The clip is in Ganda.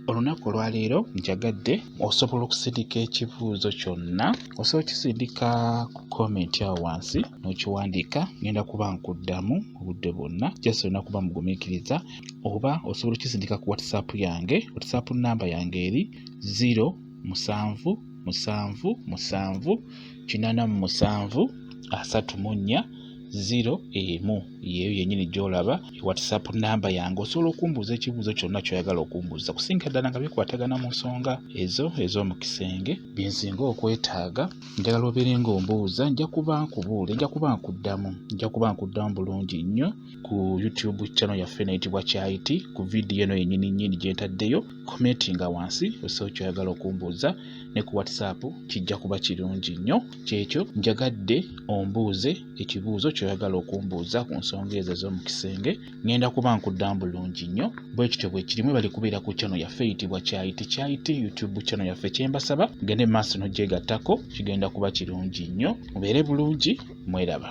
olunaku olwaleero njagadde osobola okusindika ekibuuzo kyonna osobola okisindika ku komenti awo wansi n'okiwandiika ngenda kuba nkuddamu obudde bwonna just olina kuba mugumiikiriza oba osobola okisindika ku whatsapp yange whatsapp namba yange eri 07778734 yeyo yennyini gy'olaba whatsapp namba yange osobola okumbuuza ekibuuzo kyonna ky'oyagala okumbuuza kusinga ddala nga bikwatagana mu nsonga ezo ez'omu kisenge bye nsinga okwetaaga njagala obeere ng'ombuuza nja kuba nkubuule nja kuba nkuddamu bulungi nnyo ku YouTube channel yaffe neyitibwa Kyayiti ku vidiyo eno yennyini nnyini gye ntaddeyo commentinga wansi osobola ky'oyagala okumbuuza ne ku whatsapp kijja kuba kirungi nnyo kyekyo njagadde ombuuze ekibuuzo ky'oyagala okumbuuza ku nsonga ezo ez'omu kisenge ngenda kuba nkuddamu bulungi nnyo bwe kityo bwe kirimu bali kubeera ku channel yaffe eyitibwa Kyayiti YouTube channel yaffe kyembasaba gende maaso n'ogyegattako kigenda kuba kirungi nnyo mubeere bulungi mweraba.